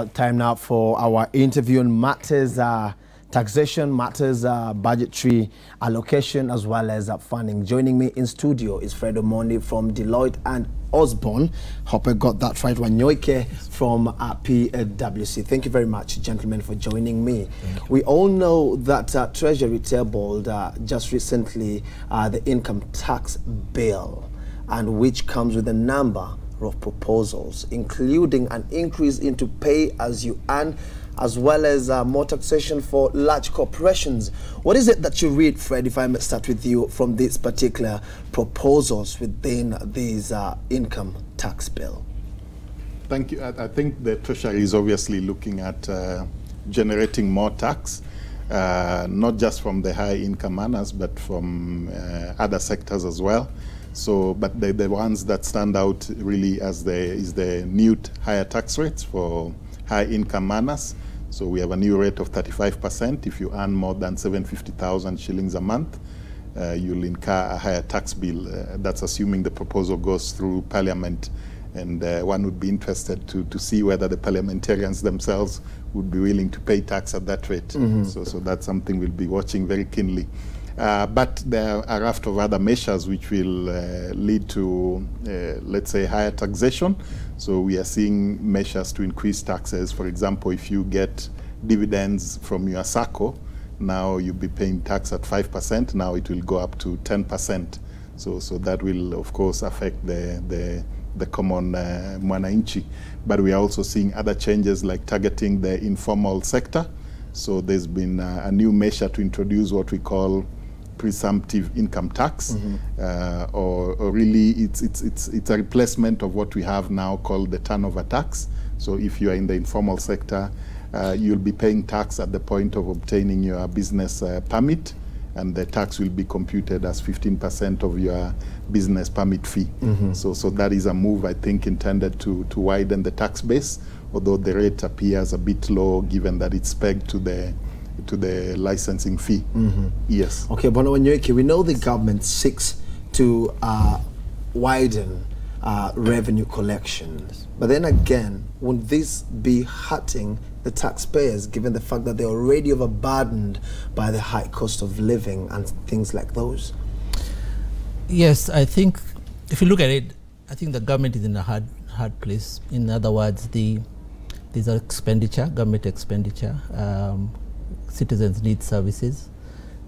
Time now for our interview on matters taxation, matters budgetary allocation, as well as funding. Joining me in studio is Fred Omondi from Deloitte and Osborne. Hope I got that right. Wanyoike from PwC. Thank you very much, gentlemen, for joining me. We all know that Treasury tabled just recently the income tax bill, and which comes with a number of proposals, including an increase into pay as you earn, as well as more taxation for large corporations. What is it that you read, Fred, if I may start with you, from these particular proposals within this income tax bill? Thank you. I think the Treasury is obviously looking at generating more tax, not just from the high income earners, but from other sectors as well. So, but the ones that stand out really is the new higher tax rates for high income earners. So we have a new rate of 35%. If you earn more than 750,000 shillings a month, you'll incur a higher tax bill. That's assuming the proposal goes through Parliament, and one would be interested to see whether the parliamentarians themselves would be willing to pay tax at that rate. So that's something we'll be watching very keenly. But there are a raft of other measures which will lead to, let's say, higher taxation. So we are seeing measures to increase taxes. For example, if you get dividends from your SACCO, now you'll be paying tax at 5%. Now it will go up to 10%. So that will, of course, affect the common mwananchi. But we are also seeing other changes like targeting the informal sector. So there's been a new measure to introduce what we call presumptive income tax, or really it's a replacement of what we have now called the turnover tax. So if you are in the informal sector, you'll be paying tax at the point of obtaining your business permit, and the tax will be computed as 15% of your business permit fee. So that is a move, I think, intended to widen the tax base, although the rate appears a bit low given that it's pegged to the licensing fee. Yes. Okay, Bono Wanyoike, we know the government seeks to widen revenue collections, but then again, won't this be hurting the taxpayers, given the fact that they're already overburdened by the high cost of living and things like those? Yes, I think if you look at it, I think the government is in a hard place. In other words, these are government expenditure. Citizens need services.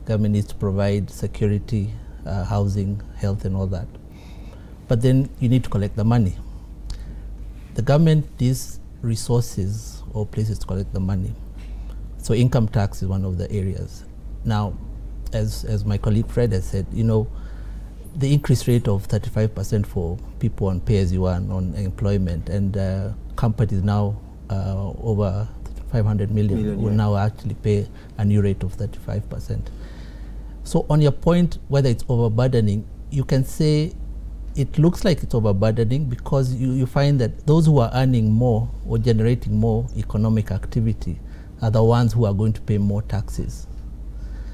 Government needs to provide security, housing, health, and all that. But then you need to collect the money. The government needs resources or places to collect the money. So income tax is one of the areas. Now, as my colleague Fred has said, you know, the increased rate of 35% for people on pay-as-you-earn on employment, and companies now over 500 million will now actually pay a new rate of 35%. So on your point, whether it's overburdening, you can say it looks like it's overburdening because you find that those who are earning more or generating more economic activity are the ones who are going to pay more taxes.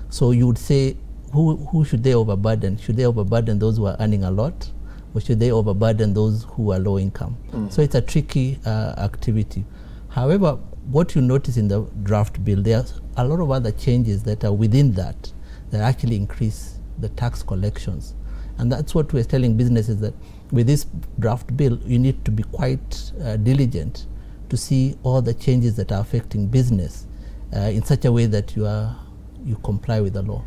So you would say, who should they overburden? Should they overburden those who are earning a lot, or should they overburden those who are low income? So it's a tricky activity. However, what you notice in the draft bill, there's a lot of other changes that are within that actually increase the tax collections. And that's what we're telling businesses, that with this draft bill, you need to be quite diligent to see all the changes that are affecting business in such a way that you comply with the law.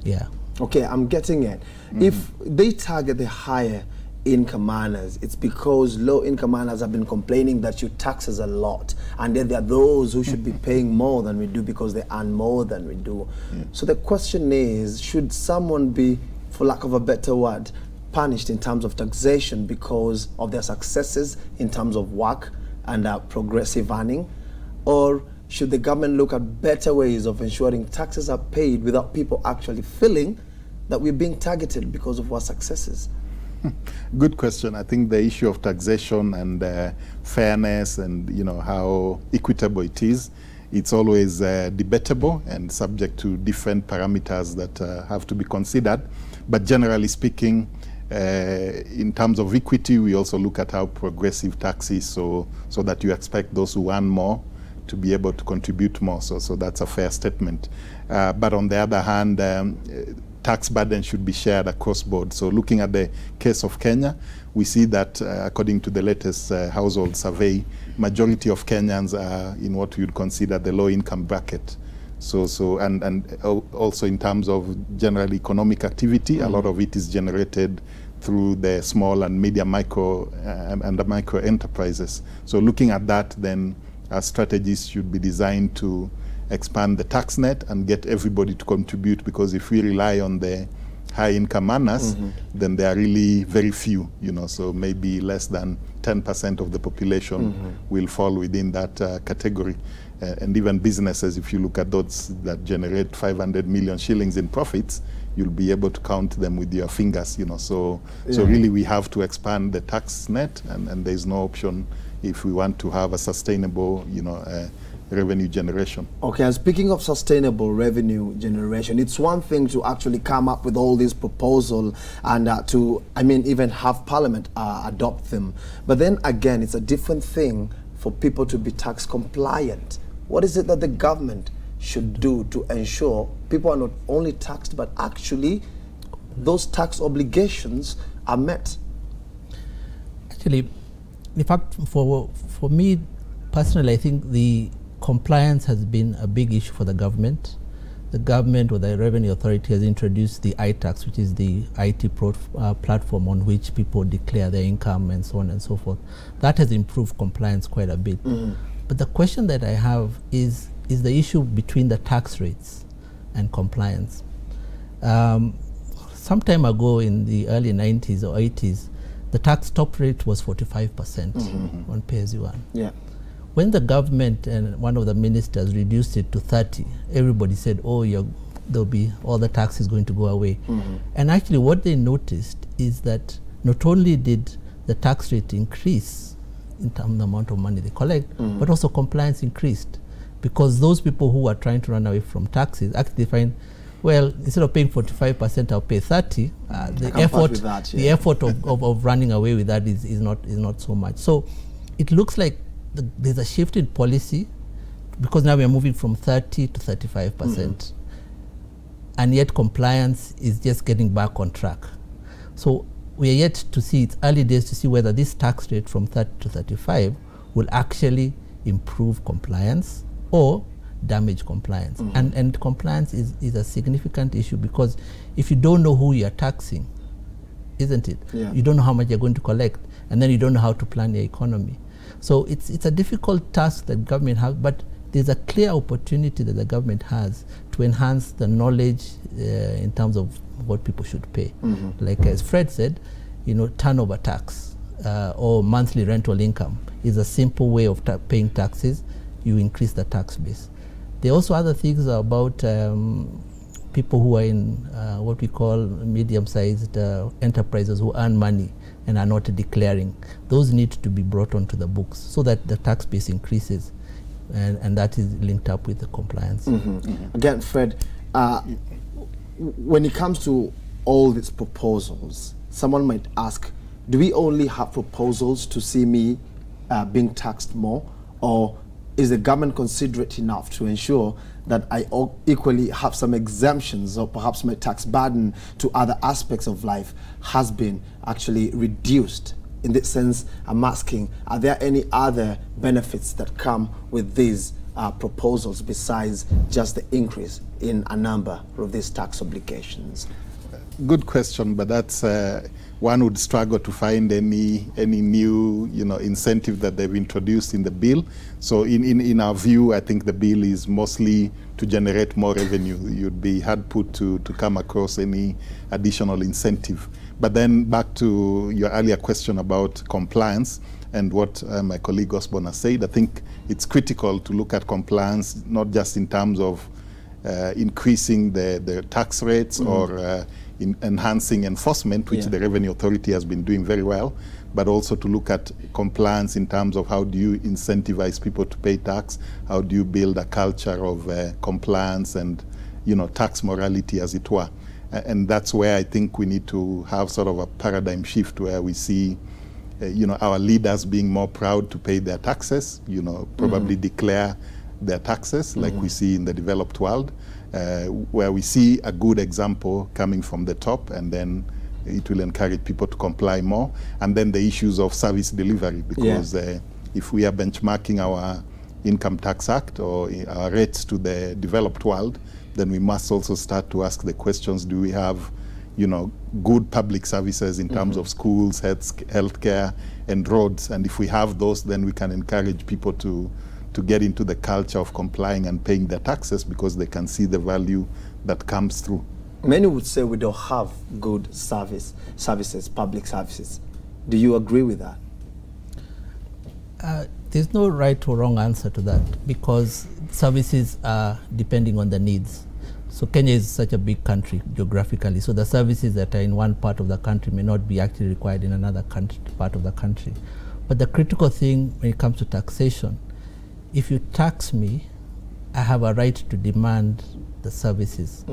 Yeah. Okay, I'm getting it. If they target the higher income earners, it's because low income earners have been complaining that you tax us a lot, and then there are those who should be paying more than we do because they earn more than we do. So the question is, should someone be, for lack of a better word, punished in terms of taxation because of their successes in terms of work and progressive earning, or should the government look at better ways of ensuring taxes are paid without people actually feeling that we're being targeted because of our successes? Good question. I think the issue of taxation and fairness and, you know, how equitable it is, it's always debatable and subject to different parameters that have to be considered. But generally speaking, In terms of equity, we also look at how progressive tax is, so that you expect those who earn more to be able to contribute more. So that's a fair statement. But on the other hand, tax burden should be shared across board. So looking at the case of Kenya, we see that according to the latest household survey, majority of Kenyans are in what we would consider the low income bracket. And also in terms of general economic activity, a lot of it is generated through the small and medium micro enterprises. So looking at that, then our strategies should be designed to expand the tax net and get everybody to contribute, because if we rely on the high income earners, then there are really very few, so maybe less than 10% of the population will fall within that category. And even businesses, if you look at those that generate 500 million shillings in profits, you'll be able to count them with your fingers, So really we have to expand the tax net, and there's no option if we want to have a sustainable, revenue generation. Okay, and speaking of sustainable revenue generation, it's one thing to actually come up with all these proposals and even have Parliament adopt them. But then again, it's a different thing for people to be tax compliant. What is it that the government should do to ensure people are not only taxed, but actually those tax obligations are met? Actually, in fact, for me personally, I think the compliance has been a big issue for the government. The government or the Revenue Authority has introduced the iTax, which is the IT platform on which people declare their income and so on and so forth. That has improved compliance quite a bit. But the question that I have is the issue between the tax rates and compliance. Some time ago in the early 90s or 80s, the tax top rate was 45% on pay-as-you-earn. Yeah. When the government and one of the ministers reduced it to 30, everybody said, oh, there'll be all the tax is going to go away. And actually what they noticed is that not only did the tax rate increase in terms of the amount of money they collect, but also compliance increased, because those people who are trying to run away from taxes actually find, well, instead of paying 45%, I'll pay 30. The effort of running away with that is not so much. So it looks like there's a shift in policy, because now we are moving from 30 to 35%, and yet compliance is just getting back on track. So we are yet to see, it's early days to see whether this tax rate from 30 to 35 will actually improve compliance or damage compliance. And compliance is a significant issue, because if you don't know who you're taxing, isn't it? Yeah. You don't know how much you're going to collect, and then you don't know how to plan your economy. So it's a difficult task that government has, but there's a clear opportunity that the government has to enhance the knowledge in terms of what people should pay. Like as Fred said, turnover tax or monthly rental income is a simple way of paying taxes. You increase the tax base. There are also other things about people who are in what we call medium-sized enterprises who earn money and are not declaring. Those need to be brought onto the books so that the tax base increases, and that is linked up with the compliance. Again, Fred, when it comes to all these proposals, someone might ask, do we only have proposals to see me being taxed more, or is the government considerate enough to ensure that I equally have some exemptions, or perhaps my tax burden to other aspects of life has been actually reduced? In this sense, I'm asking, are there any other benefits that come with these proposals besides just the increase in a number of these tax obligations? Good question, but that's one would struggle to find any new incentive that they've introduced in the bill. So in our view, I think the bill is mostly to generate more revenue. You'd be hard put to come across any additional incentive. But then back to your earlier question about compliance and what my colleague Osborne has said, I think it's critical to look at compliance not just in terms of increasing the tax rates or enhancing enforcement, which the Revenue Authority has been doing very well, but also to look at compliance in terms of how do you incentivize people to pay tax, how do you build a culture of compliance and tax morality, as it were. And that's where I think we need to have sort of a paradigm shift where we see our leaders being more proud to pay their taxes, probably declare their taxes like we see in the developed world, where we see a good example coming from the top, and then it will encourage people to comply more. And then the issues of service delivery, because if we are benchmarking our Income Tax Act or our rates to the developed world, then we must also start to ask the questions, do we have good public services in terms of schools, healthcare, and roads? And if we have those, then we can encourage people to get into the culture of complying and paying their taxes, because they can see the value that comes through. Many would say we don't have good services, public services. Do you agree with that? There's no right or wrong answer to that, because services are depending on the needs. So Kenya is such a big country geographically, so the services that are in one part of the country may not be actually required in another part of the country. But the critical thing when it comes to taxation, if you tax me, I have a right to demand the services.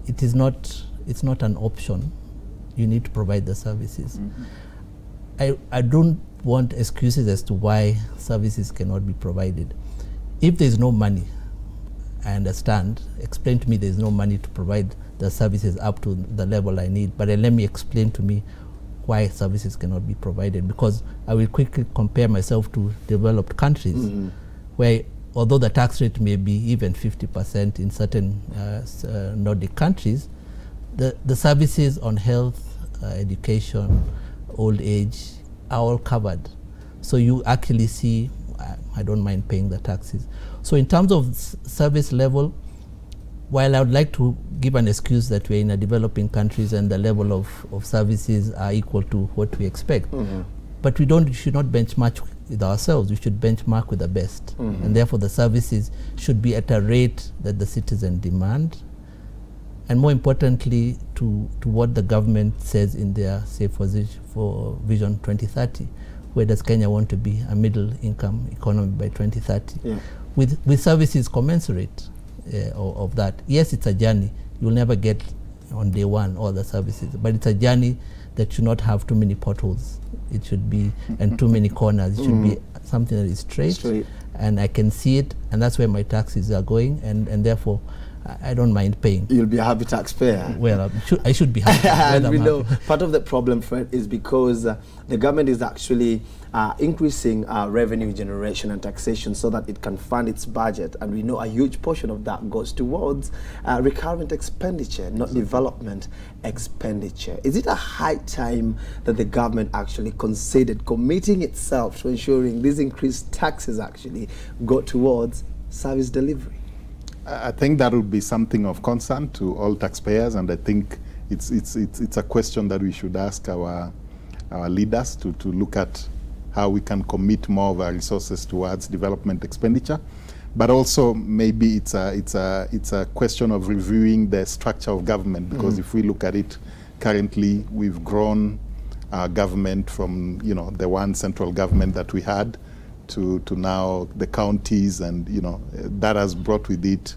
It's not an option. You need to provide the services. I don't want excuses as to why services cannot be provided. If there's no money, I understand. Explain to me there's no money to provide the services up to the level I need, but let me explain to me why services cannot be provided, because I will quickly compare myself to developed countries where, although the tax rate may be even 50% in certain Nordic countries, the services on health, education, old age are all covered. So you actually see, I don't mind paying the taxes. So in terms of service level, while I would like to give an excuse that we're in a developing countries and the level of services are equal to what we expect, but we should not benchmark with ourselves. We should benchmark with the best. And therefore the services should be at a rate that the citizen demand, and more importantly to what the government says in their for Vision 2030. Where does Kenya want to be? A middle income economy by 2030. With services commensurate of that. Yes, it's a journey. You'll never get on day one all the services, but it's a journey that should not have too many potholes. It should be, and too many corners. It should be something that is straight, and I can see it, and that's where my taxes are going, and therefore I don't mind paying. You'll be a happy taxpayer. Well, I should be happy. And we know part of the problem, Fred, is because the government is actually increasing revenue generation and taxation so that it can fund its budget. And we know a huge portion of that goes towards recurrent expenditure, not development expenditure. Is it a high time that the government actually considered committing itself to ensuring these increased taxes actually go towards service delivery? I think that would be something of concern to all taxpayers, and I think it's a question that we should ask our leaders to look at how we can commit more of our resources towards development expenditure. But also maybe it's a question of reviewing the structure of government, because if we look at it currently, we've grown our government from the one central government that we had to now the counties, and that has brought with it,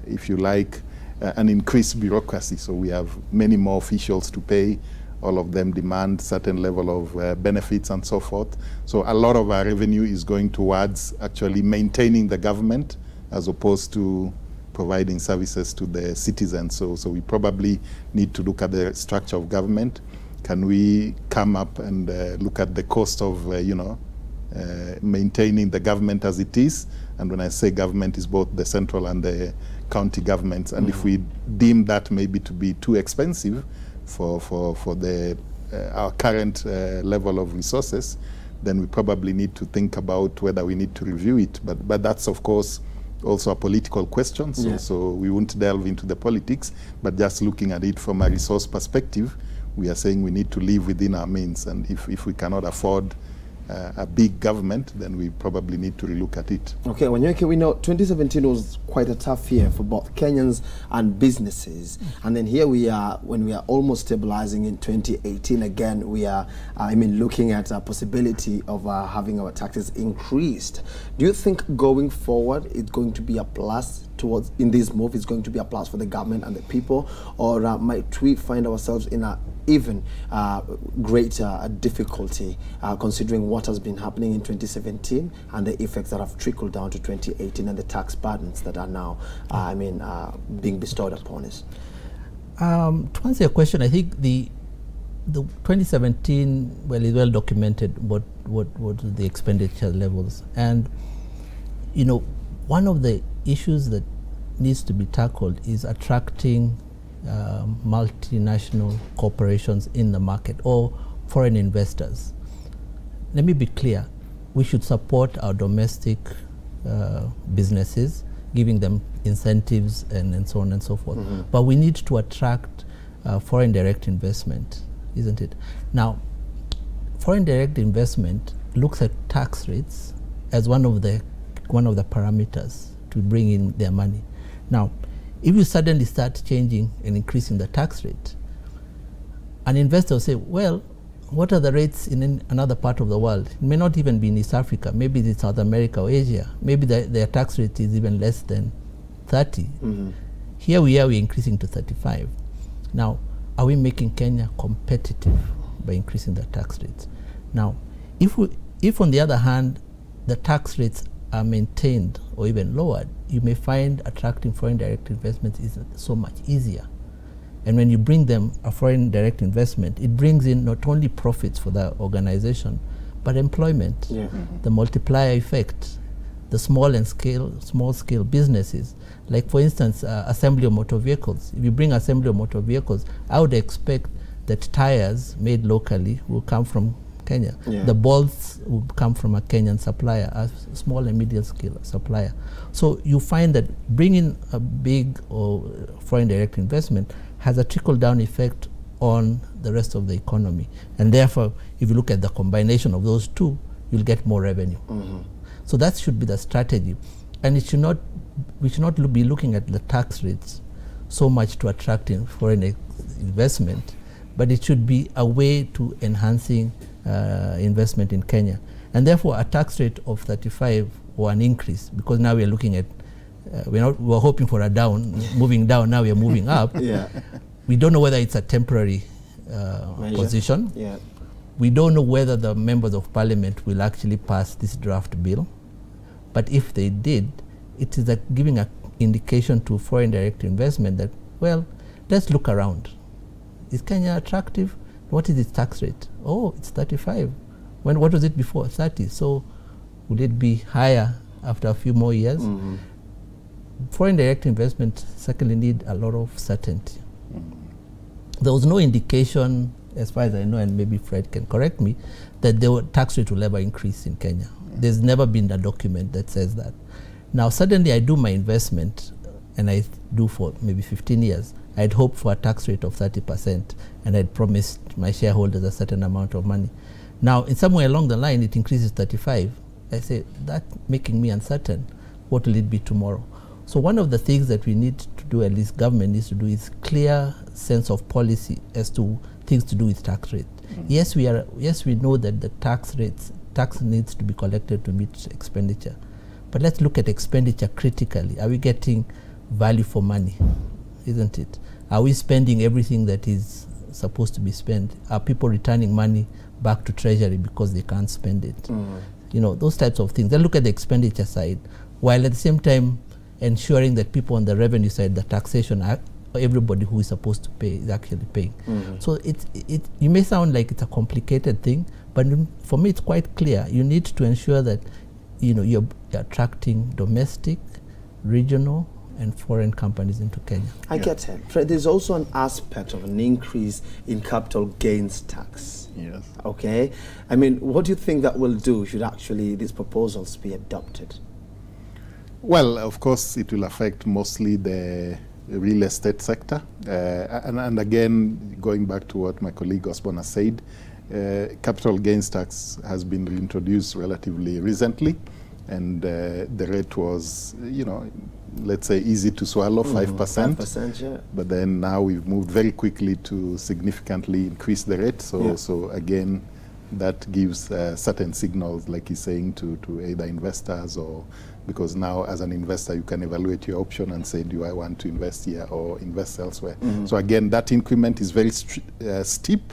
if you like, an increased bureaucracy. So we have many more officials to pay. All of them demand certain level of benefits and so forth. So a lot of our revenue is going towards actually maintaining the government as opposed to providing services to the citizens. So we probably need to look at the structure of government. Can we come up and look at the cost of maintaining the government as it is? And when I say government, is both the central and the county governments. And if we deem that maybe to be too expensive for our current level of resources, then we probably need to think about whether we need to review it. But that's of course also a political question. So we won't delve into the politics, but just looking at it from a resource perspective, we are saying we need to live within our means. And if we cannot afford a big government, then we probably need to relook at it. Okay, Wanyoike, we know 2017 was quite a tough year for both Kenyans and businesses. And then here we are, when we are almost stabilizing in 2018 again, we are, looking at a possibility of having our taxes increased. Do you think going forward it's going to be a plus towards in this move is going to be a plus for the government and the people, or might we find ourselves in a even greater difficulty considering what has been happening in 2017 and the effects that have trickled down to 2018 and the tax burdens that are now, being bestowed upon us? To answer your question, I think the 2017 is well documented what the expenditure levels, and one of the issues that needs to be tackled is attracting multinational corporations in the market or foreign investors. Let me be clear, we should support our domestic businesses, giving them incentives and so on and so forth. But we need to attract foreign direct investment, isn't it? Now, foreign direct investment looks at tax rates as one of the parameters to bring in their money. Now, if you suddenly start changing and increasing the tax rate, an investor will say, well, what are the rates in another part of the world? It may not even be in East Africa. Maybe it's South America or Asia. Maybe their tax rate is even less than 30. Here we are, we're increasing to 35. Now, are we making Kenya competitive by increasing the tax rates? Now, if on the other hand, the tax rates are maintained or even lowered, you may find attracting foreign direct investment is so much easier. And when you bring them a foreign direct investment, it brings in not only profits for the organization, but employment, the multiplier effect, the small scale businesses. Like for instance, assembly of motor vehicles. If you bring assembly of motor vehicles, I would expect that tires made locally will come from Kenya. The bolts will come from a Kenyan supplier, a small and medium scale supplier. So you find that bringing a big or foreign direct investment has a trickle down effect on the rest of the economy. And therefore, if you look at the combination of those two, you'll get more revenue. So that should be the strategy. And we should not be looking at the tax rates so much to attracting foreign investment, but it should be a way to enhancing investment in Kenya. And therefore, a tax rate of 35 or an increase, because now we are looking at, we're hoping for a moving down, now we are moving up. We don't know whether it's a temporary position. We don't know whether the members of parliament will actually pass this draft bill. But if they did, it is giving an indication to foreign direct investment that, well, let's look around. Is Kenya attractive? What is its tax rate? Oh, it's 35. What was it before? 30. So will it be higher after a few more years? Foreign direct investment secondly need a lot of certainty. There was no indication, as far as I know, and maybe Fred can correct me, that the tax rate will ever increase in Kenya. There's never been a document that says that. Now suddenly I do my investment, and I do for maybe 15 years. I'd hoped for a tax rate of 30%, and I'd promised my shareholders a certain amount of money. Now, in somewhere along the line, it increases 35. I say, that's making me uncertain. What will it be tomorrow? So one of the things that we need to do, at least government needs to do, is clear sense of policy as to things to do with tax rate. Yes, we know that the tax needs to be collected to meet expenditure. But let's look at expenditure critically. Are we getting value for money? Isn't it? Are we spending everything that is supposed to be spent? Are people returning money back to Treasury because they can't spend it? Those types of things. Then look at the expenditure side, while at the same time ensuring that people on the revenue side, the taxation, everybody who is supposed to pay is actually paying. So you may sound like it's a complicated thing, but for me it's quite clear. You need to ensure that you're attracting domestic, regional, and foreign companies into Kenya. I get it. Fred, there's also an aspect of an increase in capital gains tax. Okay? I mean, what do you think that will do should actually these proposals be adopted? Well, of course, it will affect mostly the real estate sector. And again, going back to what my colleague Osborne has said, capital gains tax has been reintroduced relatively recently. And the rate was, let's say easy to swallow, 5%. 5%, yeah. But then now we've moved very quickly to significantly increase the rate. So again, that gives certain signals, like he's saying, to either investors or because now as an investor you can evaluate your option and say, do I want to invest here or invest elsewhere? So again, that increment is very steep,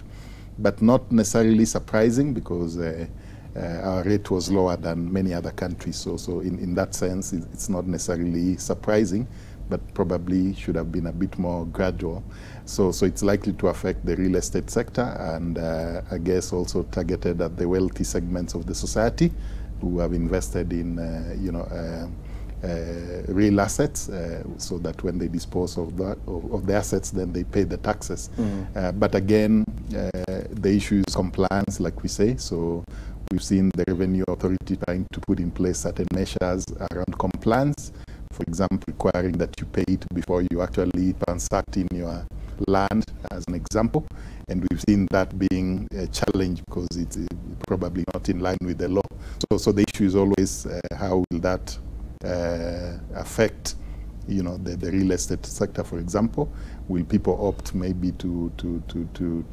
but not necessarily surprising, because our rate was lower than many other countries. So in that sense, it's not necessarily surprising, but probably should have been a bit more gradual. So it's likely to affect the real estate sector, and I guess also targeted at the wealthy segments of the society who have invested in real assets, so that when they dispose of the assets, then they pay the taxes. But again, the issue is compliance, like we say. So we've seen the Revenue Authority trying to put in place certain measures around compliance. For example, requiring that you pay it before you actually transact in your land, as an example. And we've seen that being a challenge because it's probably not in line with the law. So the issue is always how will that affect, the real estate sector, for example. Will people opt maybe to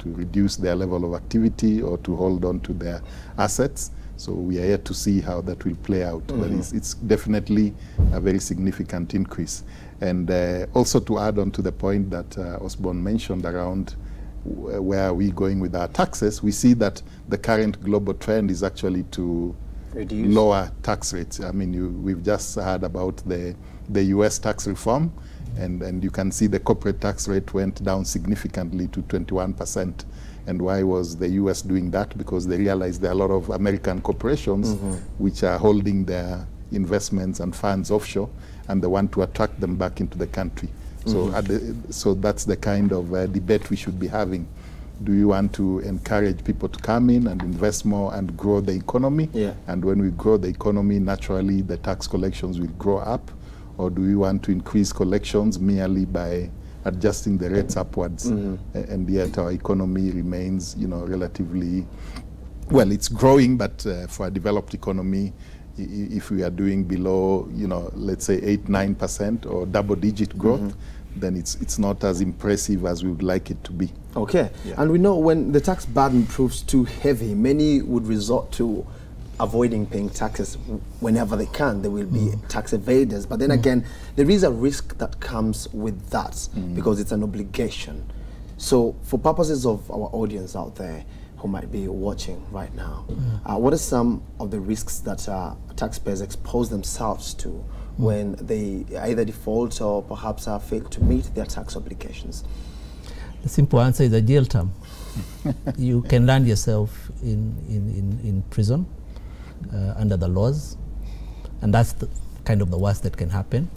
reduce their level of activity or to hold on to their assets? So we are yet to see how that will play out. But it's definitely a very significant increase. And also to add on to the point that Osborne mentioned around where are we going with our taxes, we see that the current global trend is actually to reduce lower tax rates. I mean, we've just heard about the US tax reform, and you can see the corporate tax rate went down significantly to 21%. And why was the US doing that? Because they realized there are a lot of American corporations which are holding their investments and funds offshore, and they want to attract them back into the country. So that's the kind of debate we should be having. Do you want to encourage people to come in and invest more and grow the economy? And when we grow the economy, naturally the tax collections will grow up. Or do we want to increase collections merely by adjusting the rates upwards? And yet our economy remains, relatively, well, it's growing, but for a developed economy, if we are doing below, let's say 8-9% or double-digit growth, then it's not as impressive as we would like it to be. Okay. And we know when the tax burden proves too heavy, many would resort to avoiding paying taxes whenever they can. There will be tax evaders. But then again, there is a risk that comes with that because it's an obligation. So for purposes of our audience out there who might be watching right now, what are some of the risks that taxpayers expose themselves to when they either default or perhaps fail to meet their tax obligations? The simple answer is a jail term. You can land yourself in prison under the laws, and that's kind of the worst that can happen.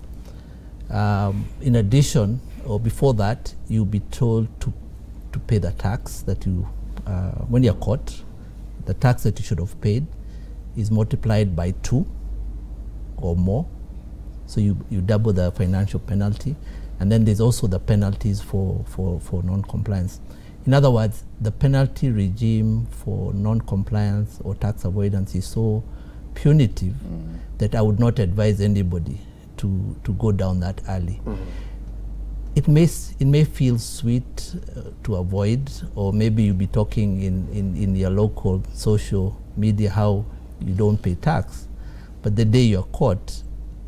In addition, or before that, you'll be told to pay the tax that you, when you're caught, the tax that you should have paid is multiplied by 2 or more. So you double the financial penalty. And then there's also the penalties for non-compliance. In other words, the penalty regime for non-compliance or tax avoidance is so punitive that I would not advise anybody to go down that alley. It may feel sweet to avoid, or maybe you'll be talking in your local social media how you don't pay tax, but the day you're caught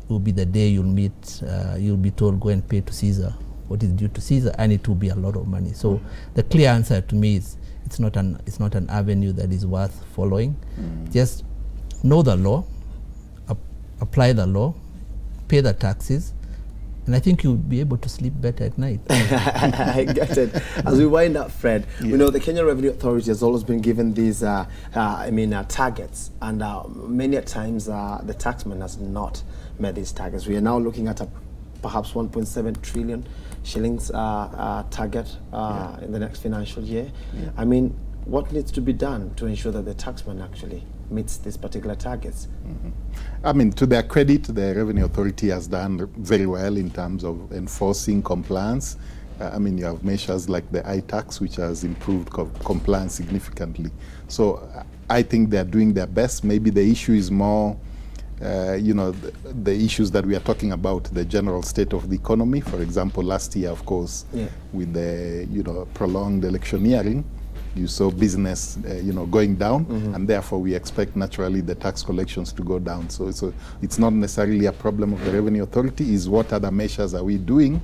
will be the day you'll be told, go and pay to Caesar what is due to Caesar, and it will be a lot of money. So the clear answer to me is it's not an avenue that is worth following. Just know the law, apply the law, pay the taxes, and I think you'll be able to sleep better at night. I get it. As we wind up, Fred, we know the Kenya Revenue Authority has always been given these targets, and many a times the taxman has not met these targets. We are now looking at a perhaps 1.7 trillion shillings target in the next financial year. I mean, what needs to be done to ensure that the taxman actually meets these particular targets? I mean, to their credit, the Revenue Authority has done very well in terms of enforcing compliance. I mean, you have measures like the iTax, which has improved compliance significantly. So I think they're doing their best. Maybe the issue is more the issues that we are talking about, the general state of the economy. For example, last year, of course, with the prolonged electioneering, you saw business, going down, and therefore we expect naturally the tax collections to go down. So it's not necessarily a problem of the Revenue Authority. Is what other measures are we doing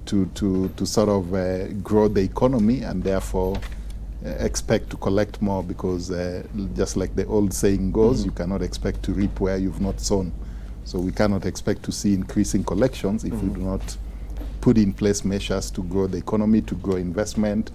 to sort of grow the economy and therefore expect to collect more, because just like the old saying goes, you cannot expect to reap where you've not sown. So we cannot expect to see increasing collections if we do not put in place measures to grow the economy, to grow investment,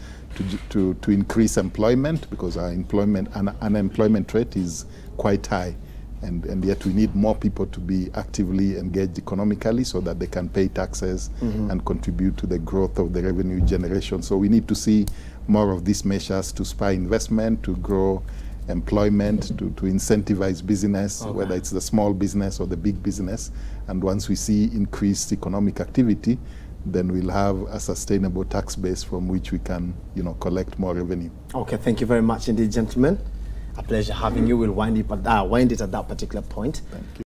to increase employment, because our unemployment rate is quite high. And yet we need more people to be actively engaged economically so that they can pay taxes and contribute to the growth of the revenue generation. So we need to see more of these measures to spur investment, to grow employment, to incentivize business, whether it's the small business or the big business. And once we see increased economic activity, then we'll have a sustainable tax base from which we can, collect more revenue. Okay, thank you very much indeed, gentlemen. A pleasure having you. We'll wind it at that particular point. Thank you.